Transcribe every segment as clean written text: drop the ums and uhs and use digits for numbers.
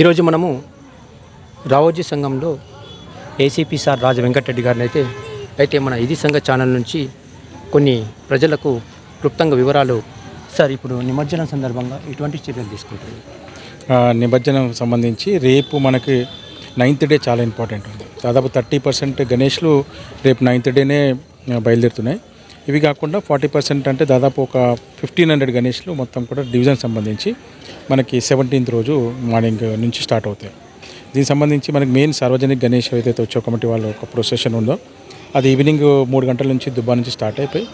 ఈరోజు మనము రావోజీ సంఘంలో ఏసీపీ సార్ రాజ వెంకటరెడ్డి గారిని అయితే మన ఇది సంఘ ఛానల్ నుంచి కొన్ని ప్రజలకు క్లుప్తంగా వివరాలు సార్ ఇప్పుడు నిమజ్జనం సందర్భంగా ఎటువంటి చర్యలు తీసుకుంటారు? నిమజ్జనం సంబంధించి రేపు మనకి 9th డే చాలా ఇంపార్టెంట్ ఉంది. దాదాపు 30% గణేష్లు రేపు 9th డేనే బయలుదేరుతున్నాయి. ఇవి కాకుండా 40% అంటే దాదాపు ఒక 1500 గణేష్లు మొత్తం కూడా డివిజన్ సంబంధించి మనకి 17th రోజు మార్నింగ్ నుంచి స్టార్ట్ అవుతాయి. దీనికి సంబంధించి మనకి మెయిన్ సార్వజనిక గణేష్ ఏదైతే ఉత్సవ కమిటీ వాళ్ళ ఒక ప్రొసెషన్ ఉందో అది ఈవినింగ్ 3 గంటల నుంచి దుబ్బా నుంచి స్టార్ట్ అయిపోయి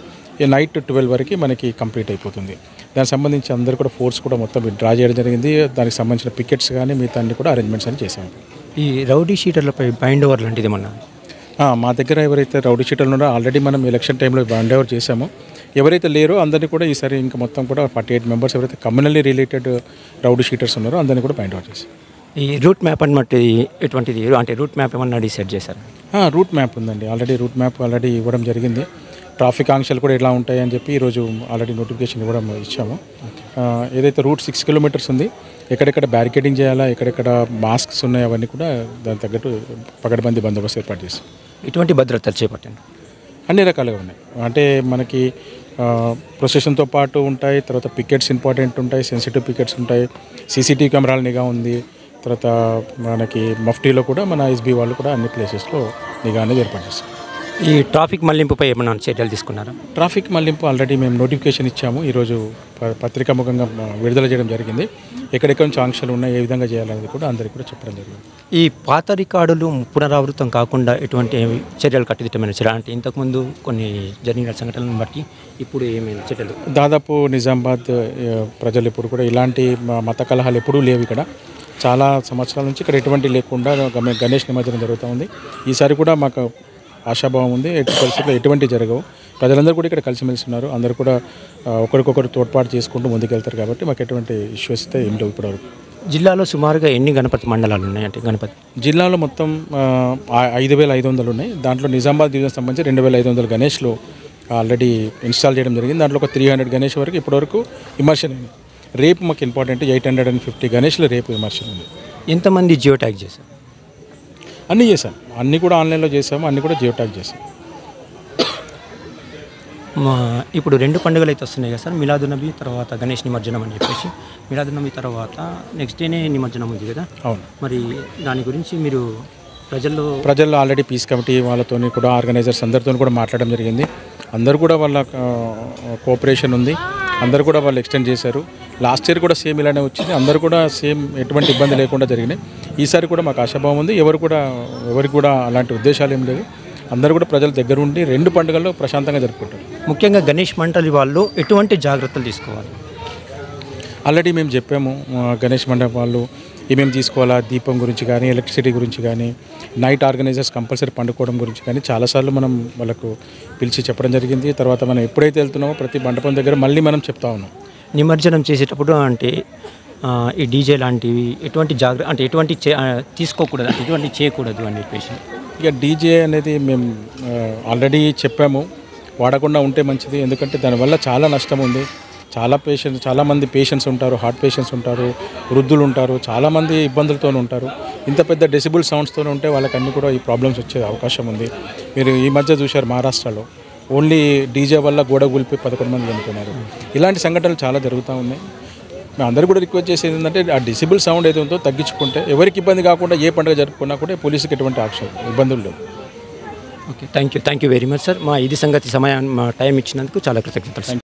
నైట్ 12 వరకు మనకి కంప్లీట్ అయిపోతుంది. దానికి సంబంధించి అందరూ కూడా ఫోర్స్ కూడా మొత్తం డ్రా చేయడం జరిగింది. దానికి సంబంధించిన పికెట్స్ కానీ మిగతా అన్ని కూడా అరేంజ్మెంట్స్ అని చేసాము. ఈ రౌడీ షీటర్లపై బైండ్ ఓవర్ లాంటిది ఏమన్నా? మా దగ్గర ఎవరైతే రౌడీ షీటర్లు ఉన్నారో ఆల్రెడీ మనం ఎలక్షన్ టైంలో బైండ్ ఓవర్ చేసామో, ఎవరైతే లేరో అందరినీ కూడా ఈసారి ఇంకా మొత్తం కూడా 48 మెంబర్స్ ఎవరైతే కమ్యూనల్లీ రిలేటెడ్ రౌడీ షీటర్స్ ఉన్నారో అందరినీ కూడా బైండ్ ఓవర్ చేసాం. ఈ రూట్ మ్యాప్ అన్నమాట ఎటువంటిది, అంటే రూట్ మ్యాప్ ఏమన్నా డిసైడ్ చేశారు? రూట్ మ్యాప్ ఉందండి. ఆల్రెడీ రూట్ మ్యాప్ ఆల్రెడీ ఇవ్వడం జరిగింది. ట్రాఫిక్ ఆంక్షలు కూడా ఎలా ఉంటాయని చెప్పి ఈరోజు ఆల్రెడీ నోటిఫికేషన్ ఇవ్వడం ఇచ్చాము. ఏదైతే రూట్ 6 కిలోమీటర్స్ ఉంది, ఎక్కడెక్కడ బ్యారికేడింగ్ చేయాలా, ఎక్కడెక్కడ మాస్క్స్ ఉన్నాయి, అవన్నీ కూడా దానికి తగ్గట్టు పకడ్బందీ బందోబస్తు ఏర్పాటు చేస్తాం. ఇటువంటి భద్రతలు చేపట్టండి అన్ని రకాలుగా ఉన్నాయి. అంటే మనకి ప్రొసెషన్తో పాటు ఉంటాయి, తర్వాత పికెట్స్ ఇంపార్టెంట్ ఉంటాయి, సెన్సిటివ్ పికెట్స్ ఉంటాయి, సీసీటీవీ కెమెరాల నిఘా ఉంది, తర్వాత మనకి మఫ్టీలో కూడా మన ఎస్బీ వాళ్ళు కూడా అన్ని ప్లేసెస్లో నిఘా అనేది ఏర్పాటు చేస్తాం. ఈ ట్రాఫిక్ మళ్లింపుపై ఏమైనా చర్యలు తీసుకున్నారా? ట్రాఫిక్ మళ్లింపు ఆల్రెడీ మేము నోటిఫికేషన్ ఇచ్చాము. ఈరోజు పత్రికాముఖంగా విడుదల చేయడం జరిగింది. ఎక్కడెక్కడ నుంచి ఆంక్షలు ఉన్నాయి, ఏ విధంగా చేయాలనేది కూడా అందరికీ కూడా చెప్పడం జరిగింది. ఈ పాత రికార్డులు పునరావృతం కాకుండా ఎటువంటి చర్యలు కట్టుదిట్టమైన చర్యలు, అంటే ఇంతకుముందు కొన్ని జరిగిన సంఘటనలను బట్టి ఇప్పుడు ఏమైనా చర్యలు? దాదాపు నిజామాబాద్ ప్రజలు ఇప్పుడు కూడా ఇలాంటి మత కలహాలు ఎప్పుడూ లేవు. ఇక్కడ చాలా సంవత్సరాల నుంచి ఇక్కడ ఎటువంటి లేకుండా గణేష్ నిమజ్జనం జరుగుతూ ఉంది. ఈసారి కూడా మాకు ఆశాభావం ఉంది. ఎట్టి పరిస్థితుల్లో ఎటువంటి జరగవు. ప్రజలందరూ కూడా ఇక్కడ కలిసిమెలిసి ఉన్నారు. అందరూ కూడా ఒకరికొకరు తోడ్పాటు చేసుకుంటూ ముందుకెళ్తారు కాబట్టి మాకు ఎటువంటి ఇష్యూస్ అయితే ఏం లేవు ఇప్పటివరకు. జిల్లాలో సుమారుగా ఎన్ని గణపతి మండలాలు ఉన్నాయి? అంటే గణపతి జిల్లాలో మొత్తం 5500 ఉన్నాయి. దాంట్లో నిజామాబాద్ డివిజన్ సంబంధించి 2500 గణేష్లు ఆల్రెడీ ఇన్స్టాల్ చేయడం జరిగింది. దాంట్లో ఒక 300 గణేష్ వరకు ఇప్పటివరకు ఇమర్షన్ అయింది. రేపు మాకు ఇంపార్టెంట్ 850 గణేష్లు రేపు ఇమర్షన్ ఉంది. ఎంతమంది జియో ట్యాగ్ చేశారు? అన్నీ చేసాం. అన్నీ కూడా ఆన్లైన్లో చేసాము. అన్నీ కూడా జియో ట్యాగ్ చేసాం. ఇప్పుడు 2 పండుగలు అయితే వస్తున్నాయి కదా సార్, మిలాదునబీ తర్వాత గణేష్ నిమజ్జనం అని చెప్పేసి. మిలాదునబీ తర్వాత నెక్స్ట్ డేనే నిమజ్జనం ఉంది కదా? అవును. మరి దాని గురించి మీరు ప్రజల్లో ఆల్రెడీ పీస్ కమిటీ వాళ్ళతో కూడా ఆర్గనైజర్స్ అందరితో కూడా మాట్లాడడం జరిగింది. అందరూ కూడా వాళ్ళ కోఆపరేషన్ ఉంది. అందరూ కూడా వాళ్ళు ఎక్స్టెండ్ చేశారు. లాస్ట్ ఇయర్ కూడా సేమ్ ఇలానే వచ్చింది. అందరూ కూడా సేమ్ ఎటువంటి ఇబ్బంది లేకుండా జరిగినాయి. ఈసారి కూడా మాకు ఆశాభావం ఉంది. ఎవరికి కూడా అలాంటి ఉద్దేశాలు ఏం లేవు. అందరూ కూడా ప్రజల దగ్గర ఉండి 2 పండుగల్లో ప్రశాంతంగా జరుపుకుంటారు. ముఖ్యంగా గణేష్ మండలి వాళ్ళు ఎటువంటి జాగ్రత్తలు తీసుకోవాలి? ఆల్రెడీ మేము చెప్పాము. గణేష్ మండపం వాళ్ళు ఏమేమి తీసుకోవాలా, దీపం గురించి కానీ, ఎలక్ట్రిసిటీ గురించి కానీ, నైట్ ఆర్గనైజర్స్ కంపల్సరీ పండుకోవడం గురించి కానీ చాలాసార్లు మనం వాళ్ళకు పిలిచి చెప్పడం జరిగింది. తర్వాత మనం ఎప్పుడైతే వెళ్తున్నామో ప్రతి మండపం దగ్గర మళ్ళీ మనం చెప్తా ఉన్నాం. నిమజ్జనం చేసేటప్పుడు అంటే ఈ డీజే లాంటివి ఎటువంటి అంటే ఎటువంటి తీసుకోకూడదు, అంటే ఎటువంటి చేయకూడదు అని చెప్పేసి. ఇక డీజే అనేది మేము ఆల్రెడీ చెప్పాము, వాడకుండా ఉంటే మంచిది. ఎందుకంటే దానివల్ల చాలా నష్టం ఉంది. చాలామంది పేషెంట్స్ ఉంటారు, హార్ట్ పేషెంట్స్ ఉంటారు, వృద్ధులు ఉంటారు, చాలామంది ఇబ్బందులతో ఉంటారు. ఇంత పెద్ద డెసిబుల్ సౌండ్స్తో ఉంటే వాళ్ళకి అన్ని కూడా ఈ ప్రాబ్లమ్స్ వచ్చే అవకాశం ఉంది. మీరు ఈ మధ్య చూశారు మహారాష్ట్రలో ఓన్లీ డీజే వల్ల గోడ కూలిపోయి 11 మంది చనిపోయినారు. ఇలాంటి సంఘటనలు చాలా జరుగుతూ ఉన్నాయి. మేము అందరూ కూడా రిక్వెస్ట్ చేసేది ఏంటంటే ఆ డిసిబుల్ సౌండ్ ఏదో ఉందో తగ్గించుకుంటే ఎవరికి ఇబ్బంది కాకుండా ఏ పండుగ జరుపుకున్నా కూడా పోలీసుకి ఎటువంటి ఇబ్బందులు లేవు. Okay, thank you very much sir. మా ఇది సంగతి సమయం టైం ఇచ్చినందుకు చాలా కృతజ్ఞతలు.